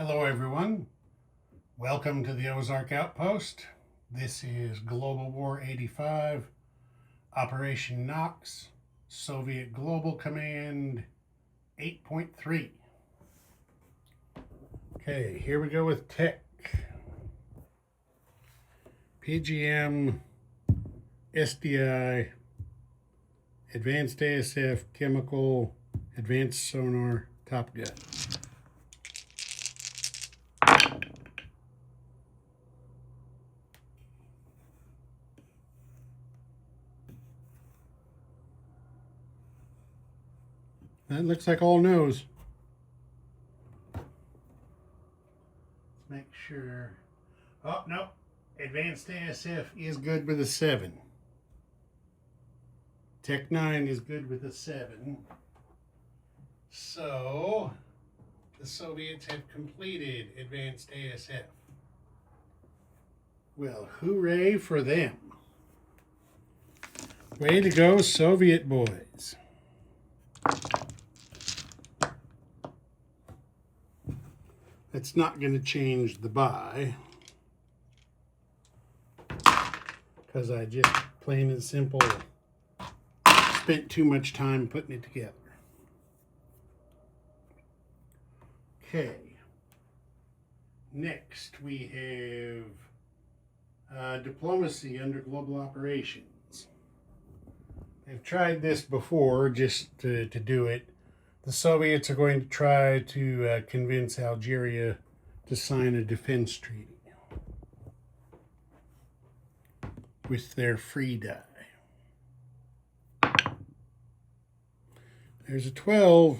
Hello everyone, welcome to the Ozark Outpost. This is Global War 85, Operation Knox, Soviet Global Command 8.3. Okay, here we go with tech. PGM, SDI, Advanced ASF, Chemical, Advanced Sonar, Top Gun. That looks like all nose. Let's make sure. Oh, no. Advanced ASF is good with a 7. Tech 9 is good with a 7. So, the Soviets have completed Advanced ASF. Well, hooray for them. Way to go, Soviet boys. It's not going to change the buy, because I just plain and simple spent too much time putting it together. Okay. Next we have diplomacy under global operations. They've tried this before just to do it. The Soviets are going to try to convince Algeria to sign a defense treaty with their free die. There's a 12.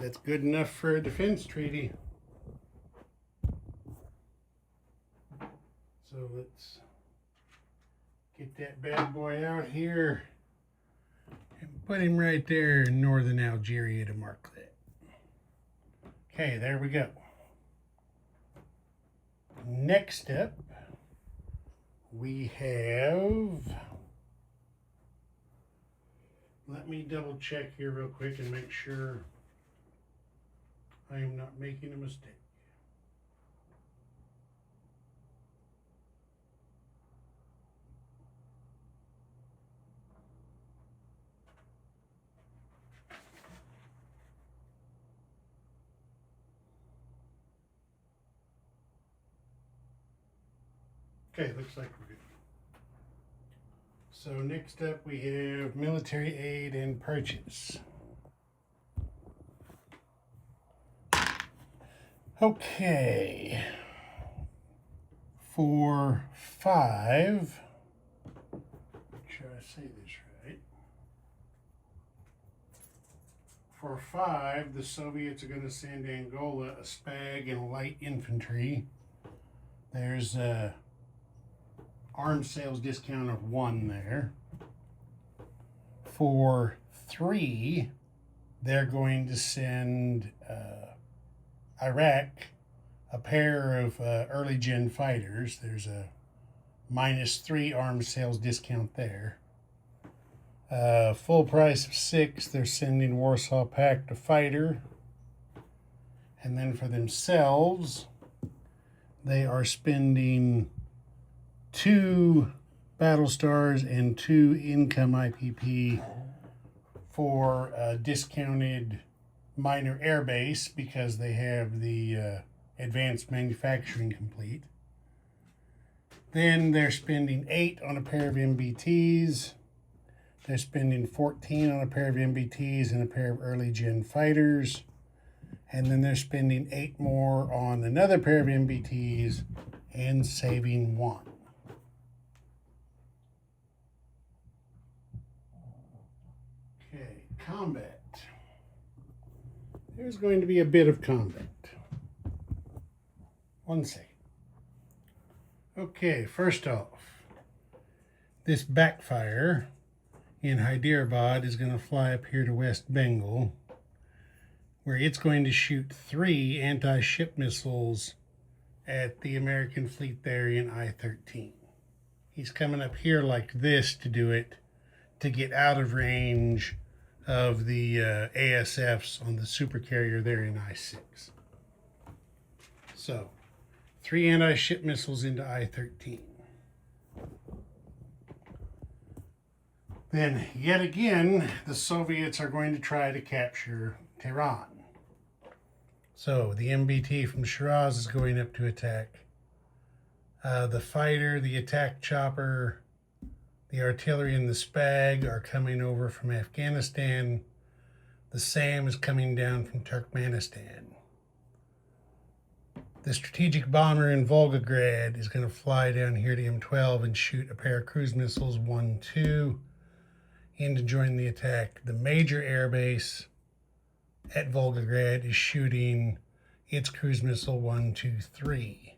That's good enough for a defense treaty. So let's get that bad boy out here and put him right there in northern Algeria to mark that. Okay, there we go. Next up, we have, let me double check here real quick and make sure I am not making a mistake. Okay, looks like we're good. So next up we have military aid and purchase. Okay. For 5, make sure I say this right. For 5, the Soviets are going to send Angola a SPAG and light infantry. There's a arms sales discount of 1 there. For 3, they're going to send Iraq a pair of early gen fighters. There's a -3 arms sales discount there. Full price of 6, they're sending Warsaw Pact a fighter. And then for themselves, they are spending 2 battle stars and 2 income IPP for a discounted minor air base because they have the advanced manufacturing complete. Then they're spending 8 on a pair of MBTs. They're spending 14 on a pair of MBTs and a pair of early gen fighters. And then they're spending 8 more on another pair of MBTs and saving 1. Okay, combat. There's going to be a bit of combat. 1 second. Okay, first off, this backfire in Hyderabad is going to fly up here to West Bengal, where it's going to shoot 3 anti-ship missiles at the American fleet there in I-13. He's coming up here like this to do it, to get out of range of the ASFs on the supercarrier there in I-6. So, 3 anti-ship missiles into I-13. Then, yet again, the Soviets are going to try to capture Tehran. So, the MBT from Shiraz is going up to attack. The fighter, the attack chopper, the artillery, and the Spag are coming over from Afghanistan. The SAM is coming down from Turkmenistan. The strategic bomber in Volgograd is going to fly down here to M12 and shoot a pair of cruise missiles 1-2 in to join the attack. The major air base at Volgograd is shooting its cruise missile 1-2-3.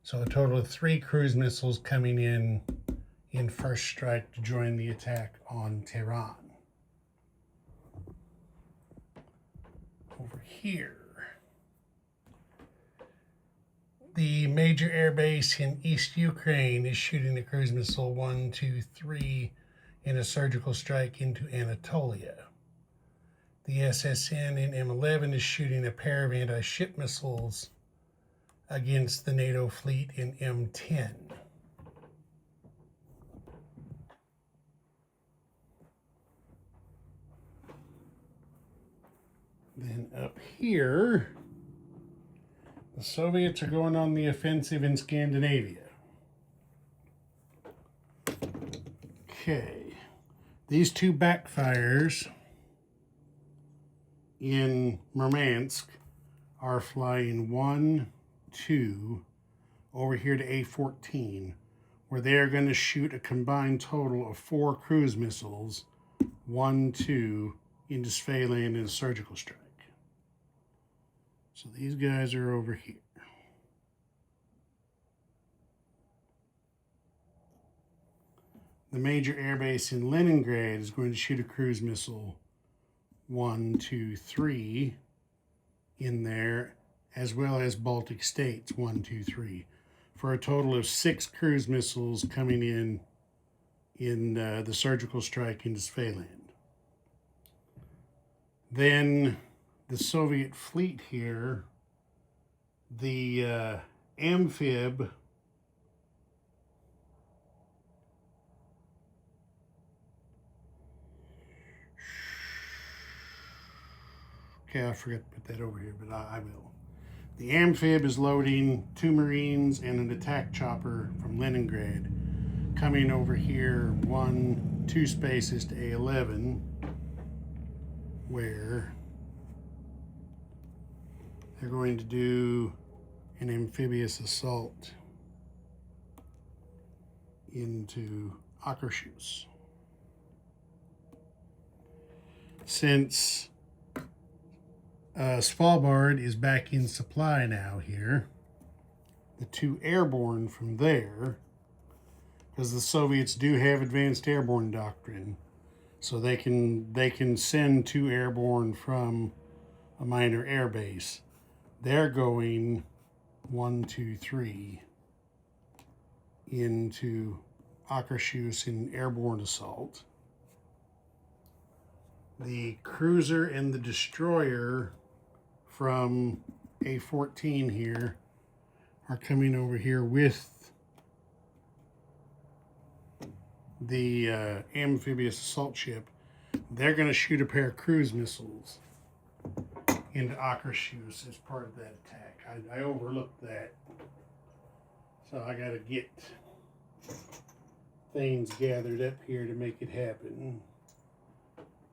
So a total of 3 cruise missiles coming in first strike to join the attack on Tehran. Over here, the major air base in East Ukraine is shooting a cruise missile 1-2-3 in a surgical strike into Anatolia. The SSN in M11 is shooting a pair of anti-ship missiles against the NATO fleet in M10. Then up here, the Soviets are going on the offensive in Scandinavia. Okay, these 2 backfires in Murmansk are flying 1-2 over here to A14, where they're going to shoot a combined total of 4 cruise missiles, 1-2 into Svealand in a surgical strike. So these guys are over here. The major airbase in Leningrad is going to shoot a cruise missile 1-2-3 in there, as well as Baltic States 1-2-3, for a total of 6 cruise missiles coming in the surgical strike into Svealand. Then the Soviet fleet here, the amphib okay, I forgot to put that over here, but I will. The amphib is loading 2 Marines and an attack chopper from Leningrad, coming over here 2 spaces to A11, where they're going to do an amphibious assault into Akershus. Since Svalbard is back in supply now here, the 2 airborne from there, because the Soviets do have advanced airborne doctrine, so they can send 2 airborne from a minor air base. They're going 1-2-3 into Akershus in airborne assault. The cruiser and the destroyer from A14 here are coming over here with the amphibious assault ship. They're going to shoot a pair of cruise missiles into Akershus as part of that attack. I overlooked that, so I got to get things gathered up here to make it happen.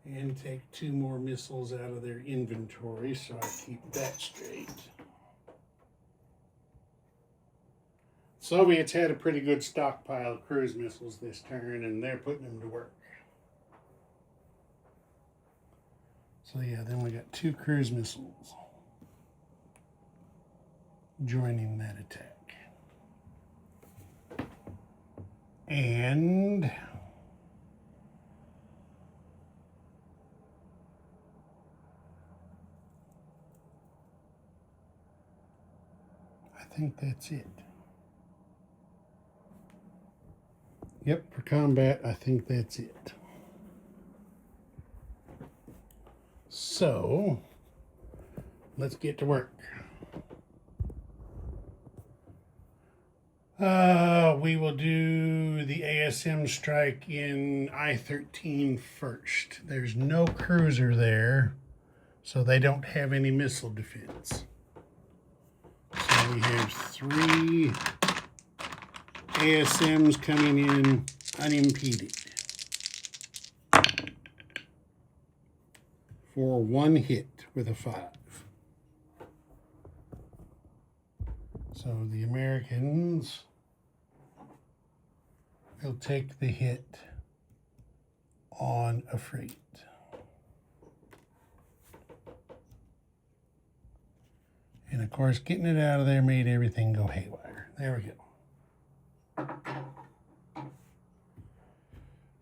And take 2 more missiles out of their inventory so I keep that straight. Soviets had a pretty good stockpile of cruise missiles this turn, and they're putting them to work. So yeah, then we got 2 cruise missiles joining that attack. And I think that's it. Yep, for combat, I think that's it. So, let's get to work. We will do the ASM strike in I-13 first. There's no cruiser there, so they don't have any missile defense. So we have 3 ASMs coming in unimpeded for 1 hit with a 5. So the Americans will take the hit on a freight. And of course, getting it out of there made everything go haywire. There we go.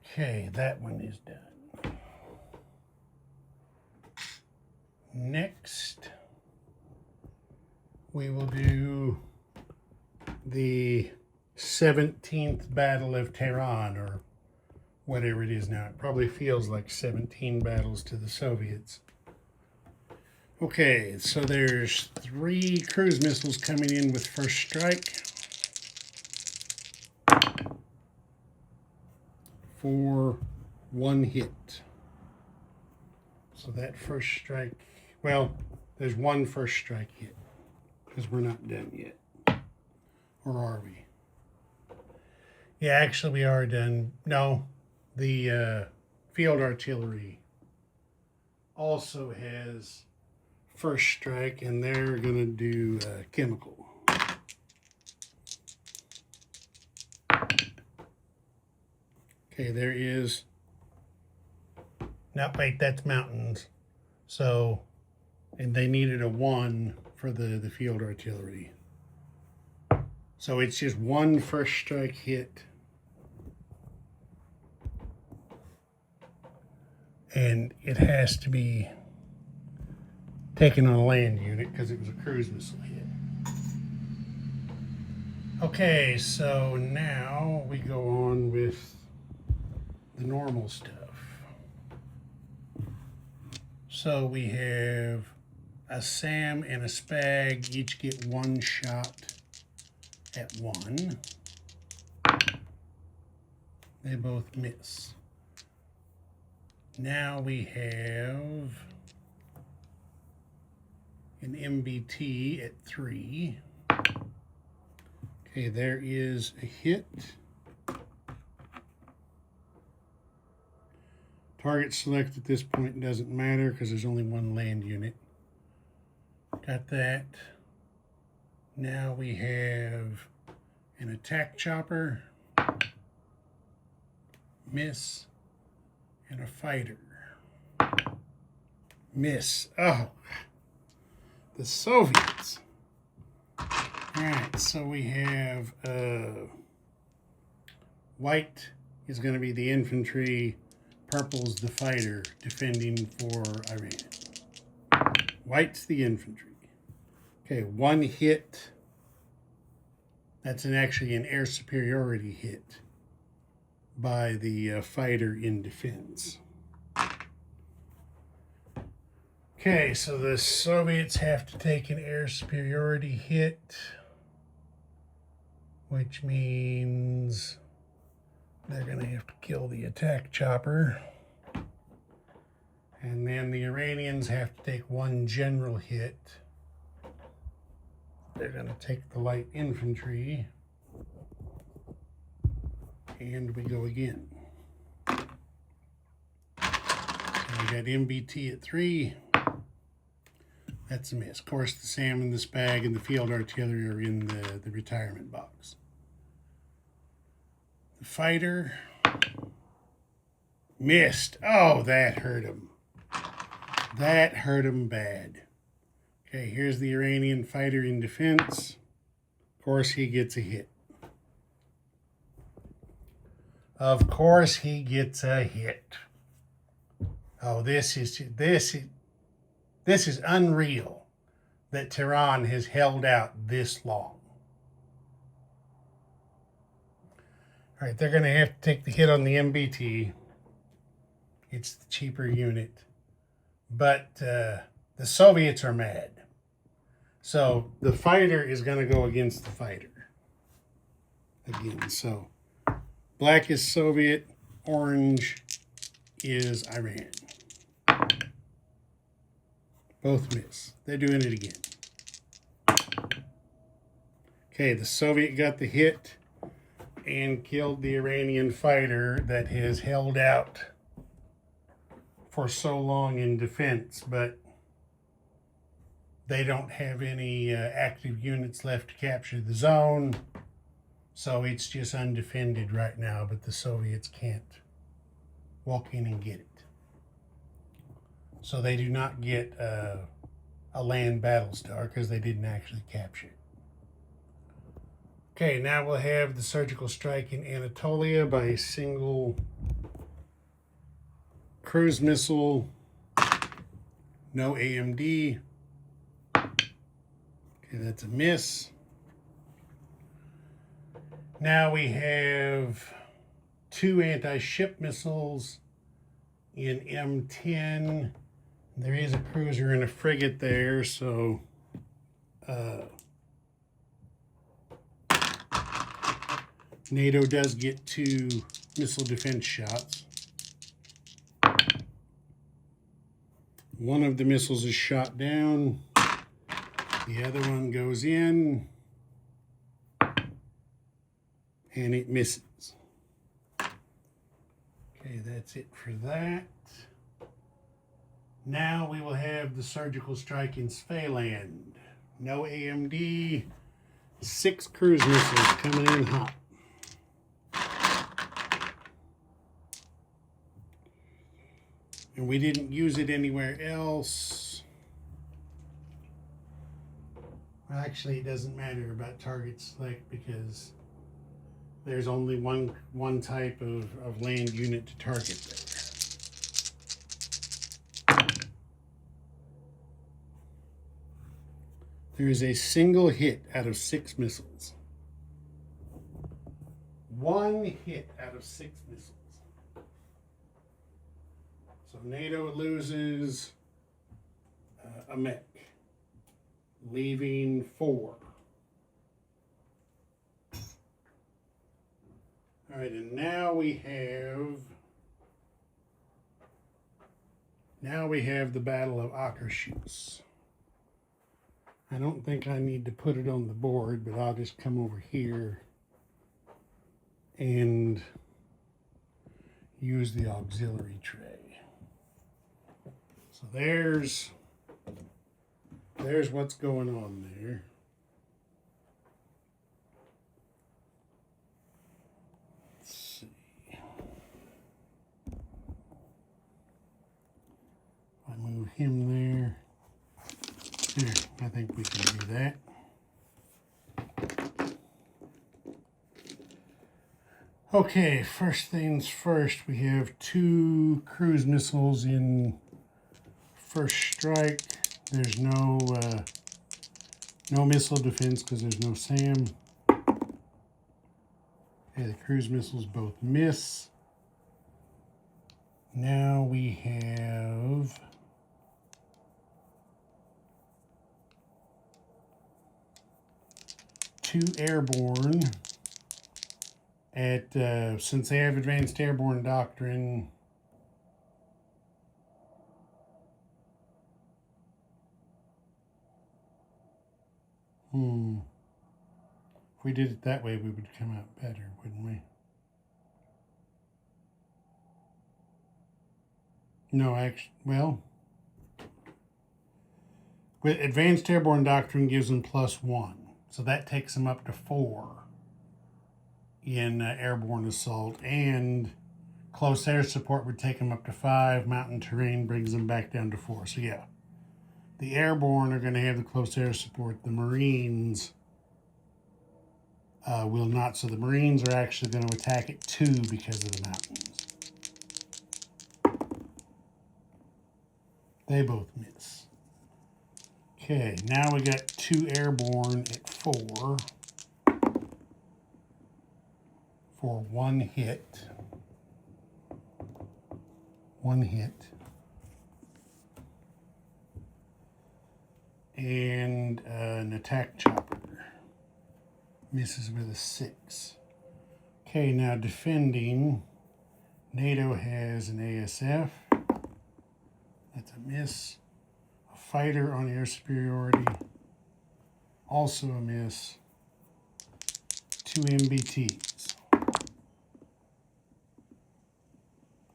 Okay, that one is done. Next, we will do the 17th Battle of Tehran, or whatever it is now. It probably feels like 17 battles to the Soviets. Okay, so there's 3 cruise missiles coming in with first strike for 1 hit. So that first strike, well, there's 1 first strike hit because we're not done yet. Or are we? Yeah, actually we are done. No, the field artillery also has first strike, and they're going to do chemical. Okay, there is... No, wait, that's mountains. So, and they needed a 1 for the field artillery. So it's just 1 first strike hit. And it has to be taken on a land unit because it was a cruise missile hit. Okay, so now we go on with the normal stuff. So we have a SAM and a SPAG each get 1 shot at 1. They both miss. Now we have an MBT at 3. Okay, there is a hit. Target select at this point doesn't matter because there's only 1 land unit. Got that. Now we have an attack chopper, miss, and a fighter. Miss. Oh, the Soviets. All right, so we have white is going to be the infantry, purple's the fighter defending for Iran. White's the infantry. Okay, 1 hit. That's actually an air superiority hit by the fighter in defense. Okay, so the Soviets have to take an air superiority hit, which means they're going to have to kill the attack chopper. And then the Iranians have to take 1 general hit. They're going to take the light infantry. And we go again. So we got MBT at 3. That's a miss. Of course, the SAM and the SPAG and the field artillery are in the retirement box. The fighter missed. Oh, that hurt him. That hurt him bad. Okay, here's the Iranian fighter in defense. Of course, he gets a hit. Of course, he gets a hit. Oh, this is unreal that Tehran has held out this long. All right, they're going to have to take the hit on the MBT. It's the cheaper unit. But the Soviets are mad. So the fighter is going to go against the fighter. again. So black is Soviet, orange is Iran. Both miss. They're doing it again. Okay, the Soviet got the hit and killed the Iranian fighter that has held out for so long in defense, but they don't have any active units left to capture the zone, so it's just undefended right now, but the Soviets can't walk in and get it. So they do not get a land battle star because they didn't actually capture it. Okay, now we'll have the surgical strike in Anatolia by a single cruise missile, no AMD. Okay, that's a miss. Now we have 2 anti-ship missiles in M10. There is a cruiser and a frigate there, so NATO does get 2 missile defense shots. One of the missiles is shot down. The other one goes in, and it misses. Okay, that's it for that. Now we will have the surgical strike in Svealand. No AMD, 6 cruise missiles coming in hot. And we didn't use it anywhere else. Well, actually, it doesn't matter about target select because there's only one type of land unit to target there. There is a single hit out of 6 missiles. 1 hit out of 6 missiles. So NATO loses a mech, leaving 4. All right, and now we have the Battle of Akershus. I don't think I need to put it on the board, but I'll just come over here and use the auxiliary tray. So there's what's going on there. Let's see. I move him there. There, I think we can do that. Okay, first things first, we have 2 cruise missiles in first strike. There's no missile defense because there's no SAM. Okay, the cruise missiles both miss. Now we have two airborne at since they have advanced airborne doctrine. If we did it that way, we would come out better, wouldn't we? No, actually, well, with advanced airborne doctrine gives them +1, so that takes them up to 4 in airborne assault, and close air support would take them up to 5. Mountain terrain brings them back down to 4. So yeah, the airborne are going to have the close air support. The Marines will not. So the Marines are actually going to attack at 2 because of the mountains. They both miss. Okay, now we got 2 airborne at 4 for 1 hit. 1 hit. And an attack chopper misses with a 6. Okay, now defending. NATO has an ASF. That's a miss. A fighter on air superiority. Also a miss. 2 MBTs.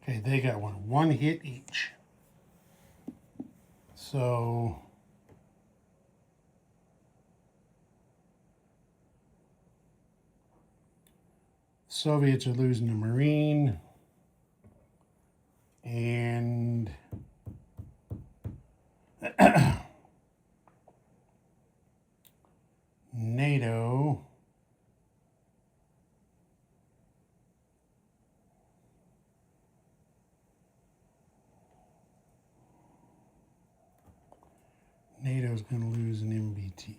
Okay, they got one hit each. So Soviets are losing a Marine, and NATO NATO's going to lose an MBT.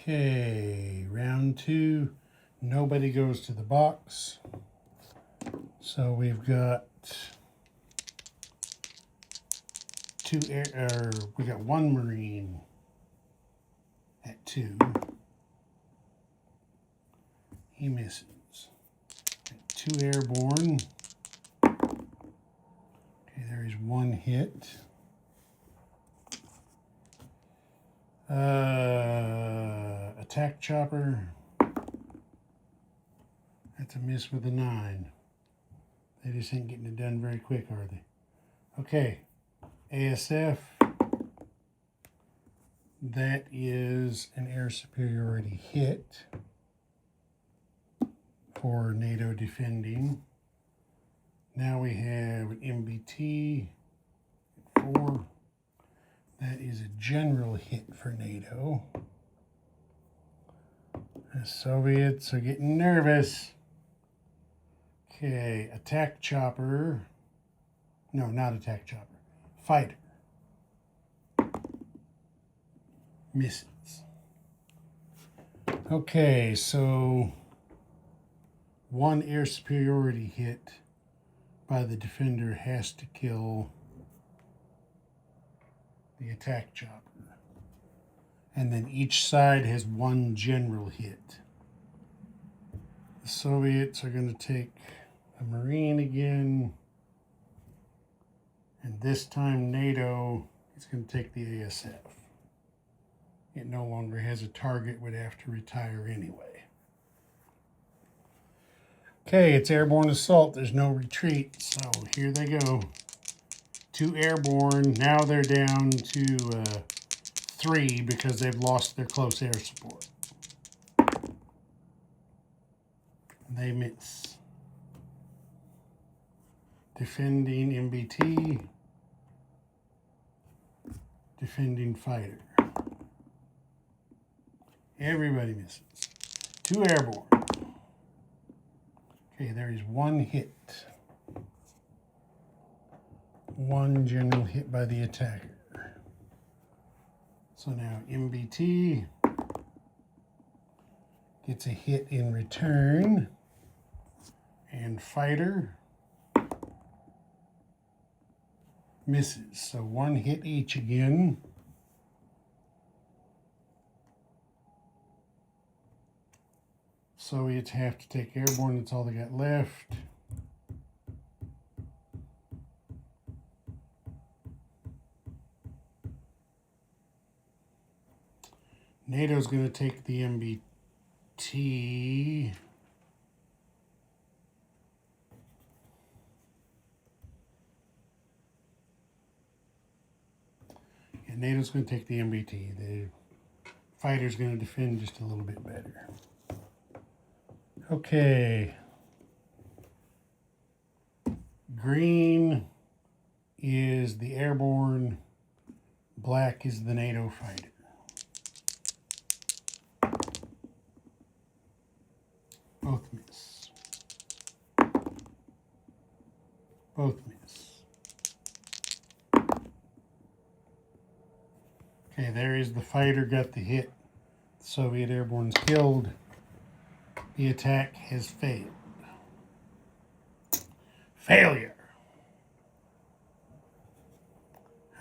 Okay, round 2. Nobody goes to the box. So we've got we got 1 Marine at 2. He misses. 2 airborne. Okay, there is 1 hit. Attack chopper. That's a miss with a 9. They just ain't getting it done very quick, are they? Okay, ASF. That is an air superiority hit for NATO defending. Now we have an MBT at 4. That is a general hit for NATO. The Soviets are getting nervous. Okay, attack chopper. No, not attack chopper. Fighter. Misses. Okay, so 1 air superiority hit by the defender has to kill the attack chopper. And then each side has 1 general hit. The Soviets are going to take a Marine again. And this time NATO is going to take the ASF. It no longer has a target, would have to retire anyway. Okay, it's airborne assault. There's no retreat, so here they go. 2 airborne. Now they're down to 3 because they've lost their close air support. They miss. Defending MBT. Defending fighter. Everybody misses. 2 airborne. Okay, there is 1 hit. 1 general hit by the attacker. So now MBT gets a hit in return. And fighter misses. So 1 hit each again. Soviets have to take airborne. That's all they got left. NATO's going to take the MBT. Yeah, NATO's going to take the MBT. The fighter's going to defend just a little bit better. Okay. Green is the airborne. Black is the NATO fighter. Both miss. Both miss. Okay, there is the fighter, got the hit. The Soviet airborne's killed. The attack has failed. Failure.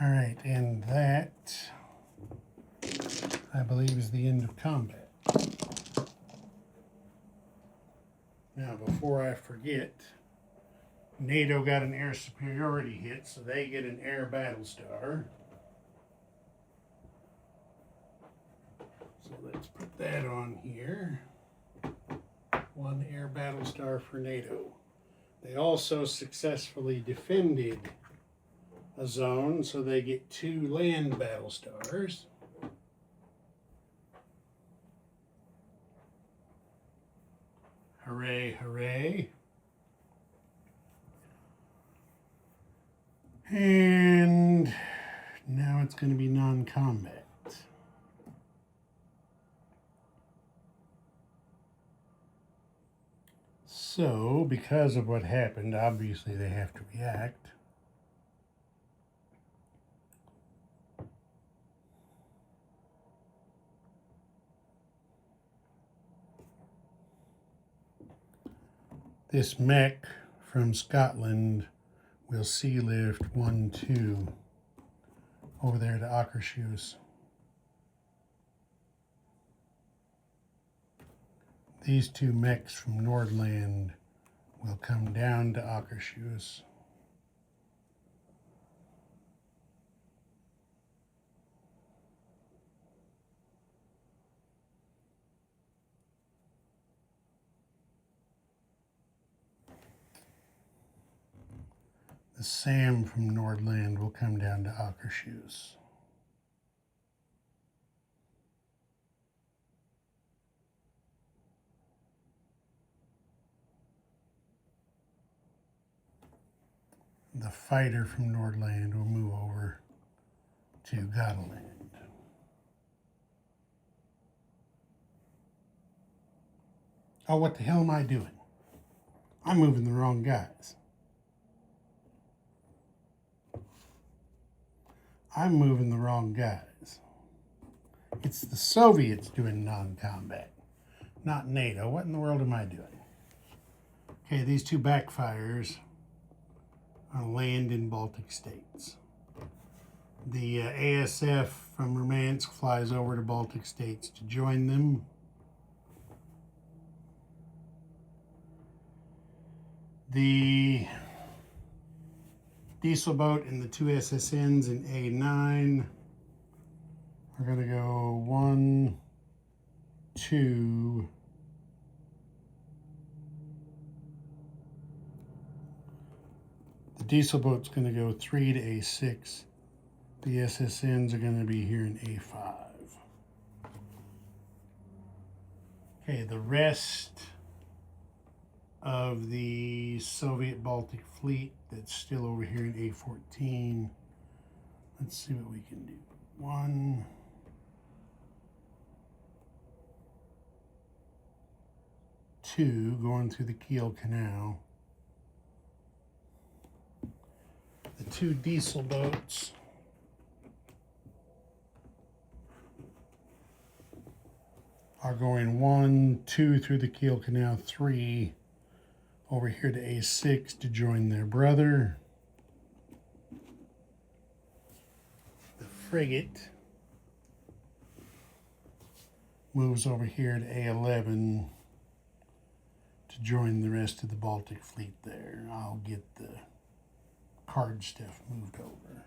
All right, and that, I believe, is the end of combat. Now, before I forget, NATO got an air superiority hit, so they get an air battle star. So let's put that on here. 1 air battle star for NATO. They also successfully defended a zone, so they get 2 land battle stars. Hooray, hooray. And now it's going to be non-combat. So, because of what happened, obviously they have to react. This mech from Scotland will sea lift 1-2 over there to Akershus. These 2 mechs from Nordland will come down to Akershus. The SAM from Nordland will come down to Akershus. The fighter from Nordland will move over to Gotaland. Oh, what the hell am I doing? I'm moving the wrong guys. I'm moving the wrong guys. It's the Soviets doing non-combat, not NATO. What in the world am I doing? Okay, these 2 backfires land in Baltic states. The ASF from Murmansk flies over to Baltic states to join them. The diesel boat and the 2 SSNs in A9 are going to go 1, 2, the diesel boat's going to go 3 to A6. The SSNs are going to be here in A5. Okay, the rest of the Soviet Baltic fleet that's still over here in A14. Let's see what we can do. 1, 2 going through the Kiel Canal. The 2 diesel boats are going 1, 2 through the Kiel Canal, 3 over here to A6 to join their brother. The frigate moves over here to A11 to join the rest of the Baltic fleet there. I'll get the card stuff moved over.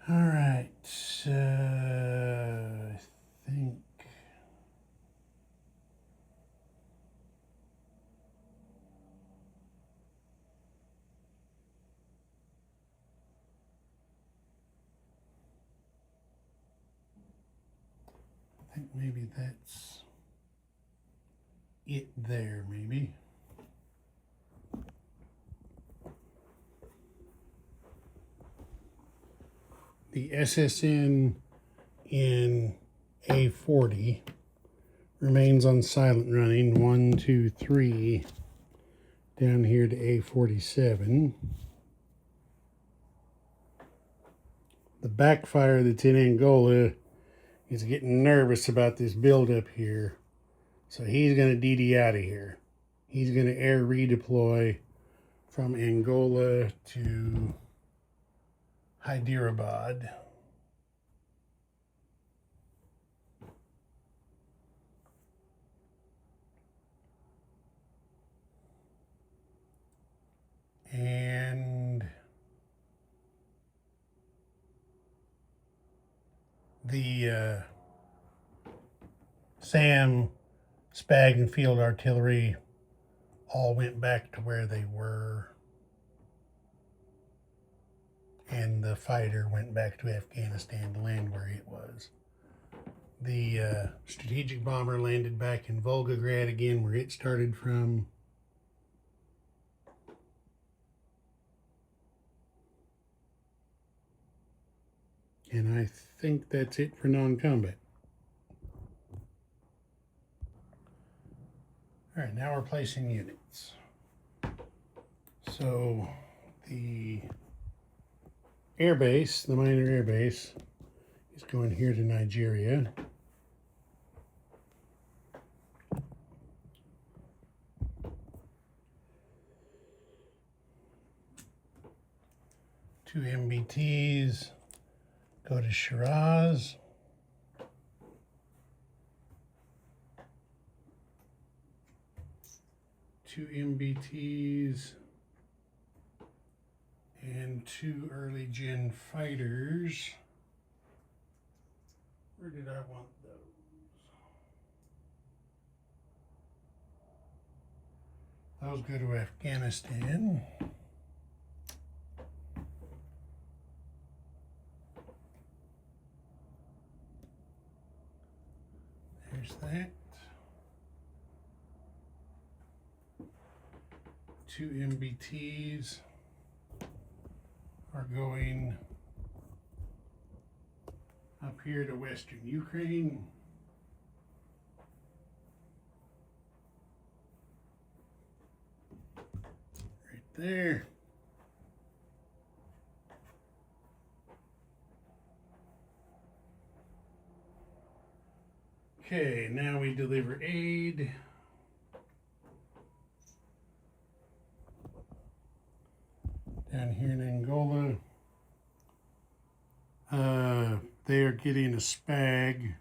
All right, I think maybe that's it there, maybe. The SSN in A40 remains on silent running, 1, 2, 3, down here to A47. The backfire that's in Angola is getting nervous about this buildup here, so he's going to DD out of here. He's going to air redeploy from Angola to Hyderabad. And the SAM, SPAG, and field artillery all went back to where they were. And the fighter went back to Afghanistan to land where it was. The strategic bomber landed back in Volgograd again, where it started from. And I think that's it for non-combat. All right, now we're placing units. So the air base, the minor air base, is going here to Nigeria. Two MBTs go to Shiraz. Two MBTs and two early gen fighters. Where did I want those? Those go to Afghanistan. There's that. Two MBTs are going up here to Western Ukraine. Right there. Okay, now we deliver aid. Down here in Angola, they are getting a SPAG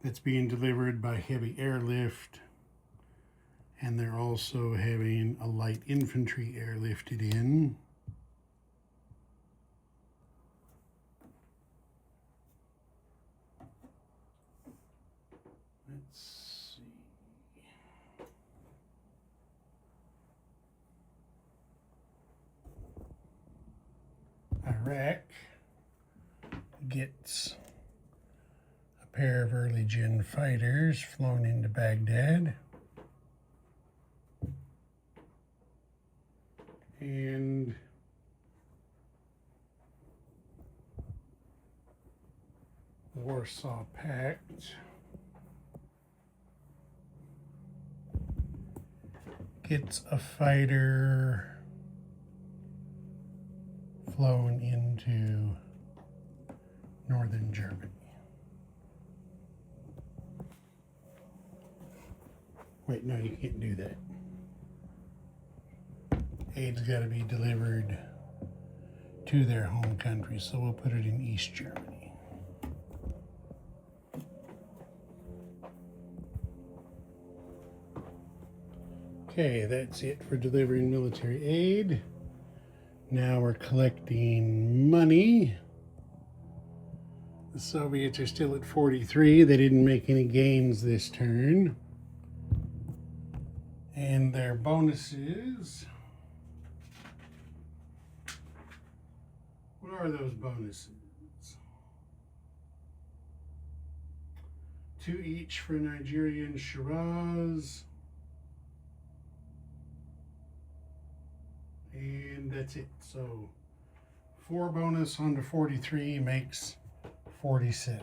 that's being delivered by heavy airlift, and they're also having a light infantry airlifted in. Let's see. Iraq gets a pair of early gen fighters flown into Baghdad. And Warsaw Pact gets a fighter flown into northern Germany. Wait, no, you can't do that. Aid's got to be delivered to their home country, so we'll put it in East Germany. Okay, that's it for delivering military aid. Now we're collecting money. The Soviets are still at 43. They didn't make any gains this turn. And their bonuses. What are those bonuses? 2 each for Nigeria and Shiraz. And that's it. So 4 bonus onto 43 makes 47.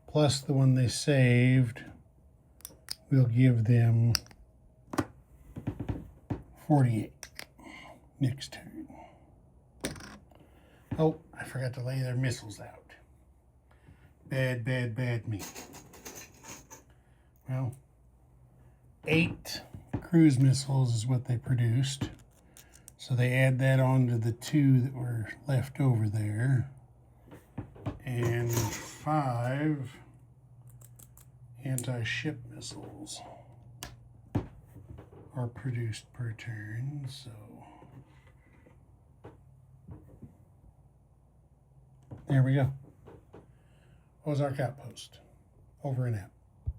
Plus the one they saved will give them 48 next turn. Oh, I forgot to lay their missiles out. Bad, bad, bad me. Well, 8 cruise missiles is what they produced. So they add that on to the 2 that were left over there. And 5 anti-ship missiles. are produced per turn. So there we go. Ozark Outpost. Over and out.